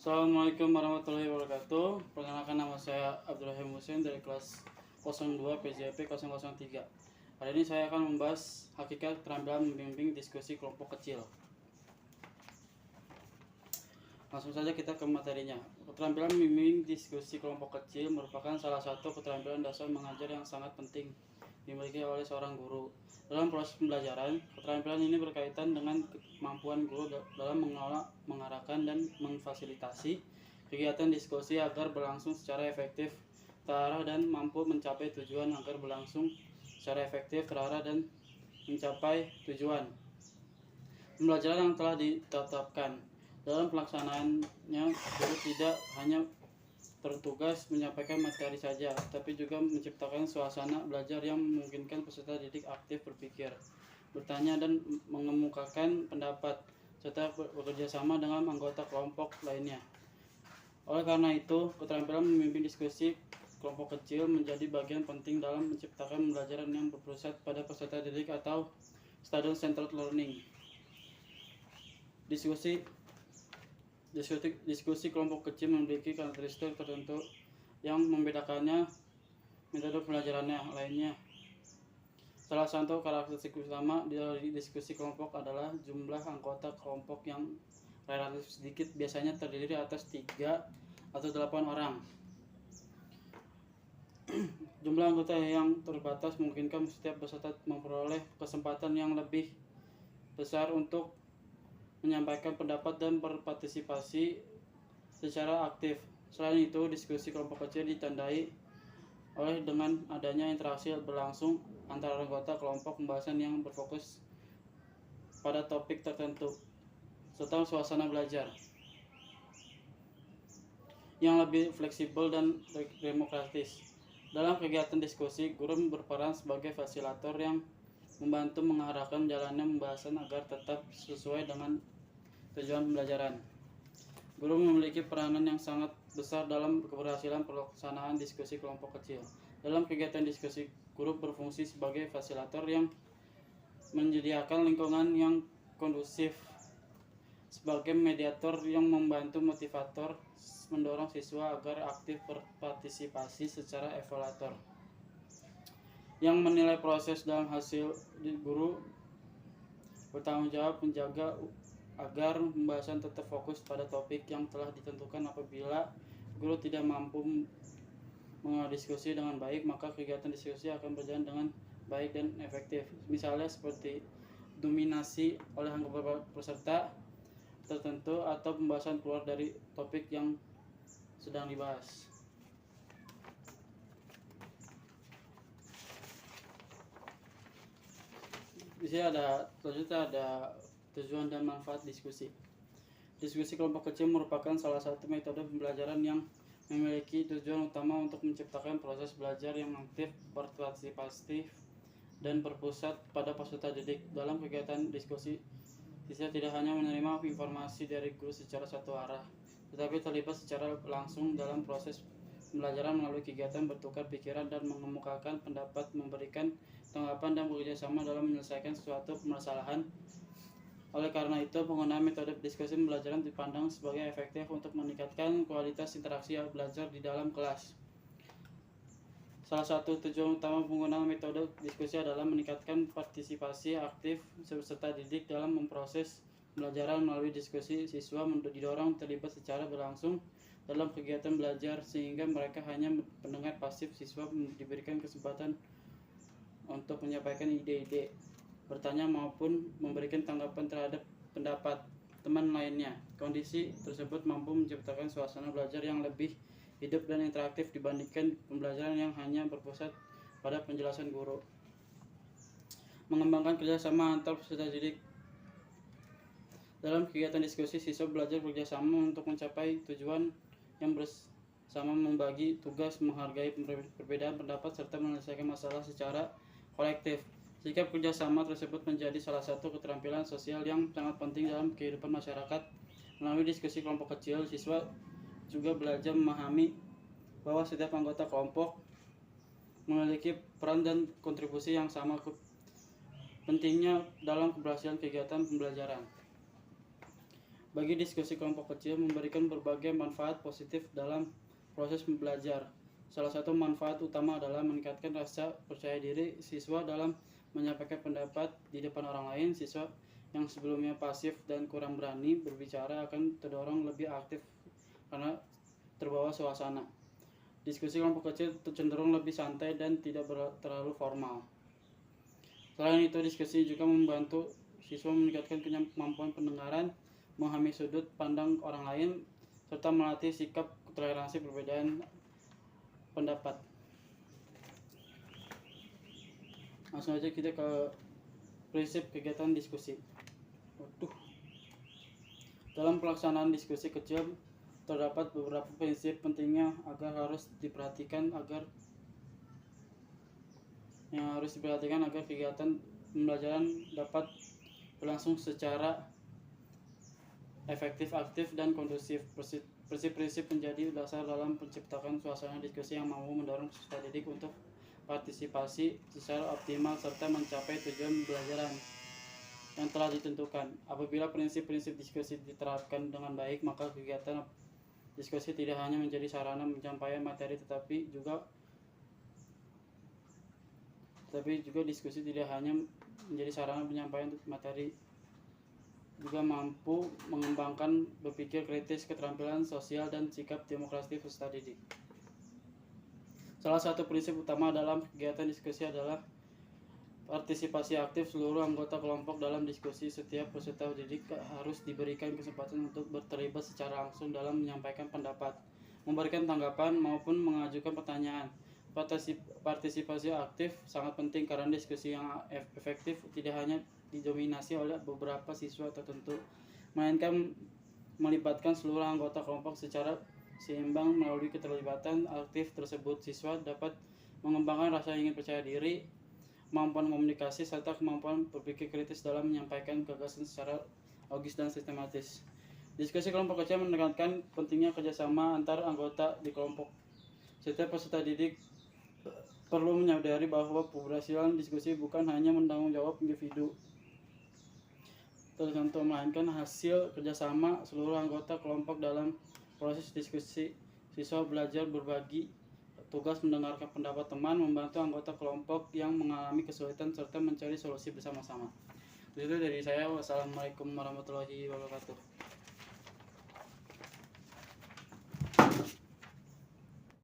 Assalamualaikum warahmatullahi wabarakatuh. Perkenalkan, nama saya Abdurrahim Hussein dari kelas 02 PJP 003. Hari ini saya akan membahas hakikat keterampilan membimbing diskusi kelompok kecil. Langsung saja kita ke materinya. Keterampilan membimbing diskusi kelompok kecil merupakan salah satu keterampilan dasar mengajar yang sangat penting dimiliki oleh seorang guru. Dalam proses pembelajaran, keterampilan ini berkaitan dengan kemampuan guru dalam mengelola, mengarahkan, dan memfasilitasi kegiatan diskusi agar berlangsung secara efektif, terarah, dan mampu mencapai tujuan. Agar berlangsung secara efektif, terarah, dan mencapai tujuan pembelajaran yang telah ditetapkan. Dalam pelaksanaannya, guru tidak hanya bertugas menyampaikan materi saja, tapi juga menciptakan suasana belajar yang memungkinkan peserta didik aktif berpikir, bertanya, dan mengemukakan pendapat, serta bekerja sama dengan anggota kelompok lainnya. Oleh karena itu, keterampilan memimpin diskusi kelompok kecil menjadi bagian penting dalam menciptakan pembelajaran yang berpusat pada peserta didik atau student-centered learning. Diskusi kelompok kecil memiliki karakteristik tertentu yang membedakannya metode pembelajarannya lainnya. Salah satu karakteristik utama dari diskusi kelompok adalah jumlah anggota kelompok yang relatif sedikit, biasanya terdiri atas 3 atau 8 orang. Jumlah anggota yang terbatas memungkinkan setiap peserta memperoleh kesempatan yang lebih besar untuk menyampaikan pendapat dan berpartisipasi secara aktif. Selain itu, diskusi kelompok kecil ditandai oleh dengan adanya interaksi berlangsung antara anggota kelompok, pembahasan yang berfokus pada topik tertentu, serta suasana belajar yang lebih fleksibel dan demokratis. Dalam kegiatan diskusi, guru berperan sebagai fasilitator yang membantu mengarahkan jalannya pembahasan agar tetap sesuai dengan tujuan pembelajaran. Guru memiliki peranan yang sangat besar dalam keberhasilan pelaksanaan diskusi kelompok kecil. Dalam kegiatan diskusi, guru berfungsi sebagai fasilitator yang menyediakan lingkungan yang kondusif, sebagai mediator yang membantu motivator, mendorong siswa agar aktif berpartisipasi secara evaluator yang menilai proses dalam hasil. Guru bertanggung jawab menjaga agar pembahasan tetap fokus pada topik yang telah ditentukan. Apabila guru tidak mampu mendiskusi dengan baik, maka kegiatan diskusi akan berjalan dengan baik dan efektif. Misalnya seperti dominasi oleh anggota peserta tertentu atau pembahasan keluar dari topik yang sedang dibahas. Di sini selanjutnya ada tujuan dan manfaat diskusi. Diskusi kelompok kecil merupakan salah satu metode pembelajaran yang memiliki tujuan utama untuk menciptakan proses belajar yang aktif, partisipatif, dan berpusat pada peserta didik. Dalam kegiatan diskusi, siswa tidak hanya menerima informasi dari guru secara satu arah, tetapi terlibat secara langsung dalam proses pembelajaran melalui kegiatan bertukar pikiran dan mengemukakan pendapat, memberikan tanggapan, dan bekerja sama dalam menyelesaikan suatu permasalahan. Oleh karena itu, penggunaan metode diskusi pembelajaran dipandang sebagai efektif untuk meningkatkan kualitas interaksi belajar di dalam kelas. Salah satu tujuan utama penggunaan metode diskusi adalah meningkatkan partisipasi aktif peserta didik dalam memproses pembelajaran. Melalui diskusi, siswa didorong terlibat secara berlangsung dalam kegiatan belajar, sehingga mereka hanya pendengar pasif. Siswa diberikan kesempatan untuk menyampaikan ide-ide, bertanya, maupun memberikan tanggapan terhadap pendapat teman lainnya. Kondisi tersebut mampu menciptakan suasana belajar yang lebih hidup dan interaktif dibandingkan pembelajaran yang hanya berpusat pada penjelasan guru. Mengembangkan kerjasama antar peserta didik. Dalam kegiatan diskusi, siswa belajar bekerjasama untuk mencapai tujuan yang bersama, membagi tugas, menghargai perbedaan pendapat, serta menyelesaikan masalah secara kolektif. Sikap kerjasama tersebut menjadi salah satu keterampilan sosial yang sangat penting dalam kehidupan masyarakat. Melalui diskusi kelompok kecil, siswa juga belajar memahami bahwa setiap anggota kelompok memiliki peran dan kontribusi yang sama pentingnya dalam keberhasilan kegiatan pembelajaran. Bagi diskusi kelompok kecil memberikan berbagai manfaat positif dalam proses belajar. Salah satu manfaat utama adalah meningkatkan rasa percaya diri siswa dalam menyampaikan pendapat di depan orang lain. Siswa yang sebelumnya pasif dan kurang berani berbicara akan terdorong lebih aktif karena terbawa suasana. Diskusi kelompok kecil cenderung lebih santai dan tidak terlalu formal. Selain itu, diskusi juga membantu siswa meningkatkan kemampuan pendengaran, memahami sudut pandang orang lain, serta melatih sikap toleransi perbedaan pendapat. Langsung aja kita ke prinsip kegiatan diskusi. Dalam pelaksanaan diskusi kecil terdapat beberapa prinsip pentingnya harus diperhatikan agar kegiatan pembelajaran dapat berlangsung secara efektif, aktif, dan kondusif. Prinsip-prinsip menjadi dasar dalam menciptakan suasana diskusi yang mampu mendorong peserta didik untuk partisipasi secara optimal serta mencapai tujuan pembelajaran yang telah ditentukan. Apabila prinsip-prinsip diskusi diterapkan dengan baik, maka kegiatan diskusi tidak hanya menjadi sarana penyampaian materi tetapi juga diskusi tidak hanya menjadi sarana penyampaian materi, juga mampu mengembangkan berpikir kritis, keterampilan sosial, dan sikap demokrasi peserta didik. Salah satu prinsip utama dalam kegiatan diskusi adalah partisipasi aktif seluruh anggota kelompok dalam diskusi. Setiap peserta didik harus diberikan kesempatan untuk terlibat secara langsung dalam menyampaikan pendapat, memberikan tanggapan, maupun mengajukan pertanyaan. Partisipasi aktif sangat penting karena diskusi yang efektif tidak hanya didominasi oleh beberapa siswa tertentu, melainkan melibatkan seluruh anggota kelompok secara seimbang. Melalui keterlibatan aktif tersebut, siswa dapat mengembangkan rasa ingin percaya diri, kemampuan komunikasi, serta kemampuan berpikir kritis dalam menyampaikan gagasan secara logis dan sistematis. Diskusi kelompok kecil menekankan pentingnya kerjasama antar anggota di kelompok. Setiap peserta didik perlu menyadari bahwa keberhasilan diskusi bukan hanya menanggung jawab individu tertentu, melainkan hasil kerjasama seluruh anggota kelompok. Dalam proses diskusi, siswa belajar berbagi tugas, mendengarkan pendapat teman, membantu anggota kelompok yang mengalami kesulitan, serta mencari solusi bersama-sama. Itu dari saya. Wassalamualaikum warahmatullahi wabarakatuh.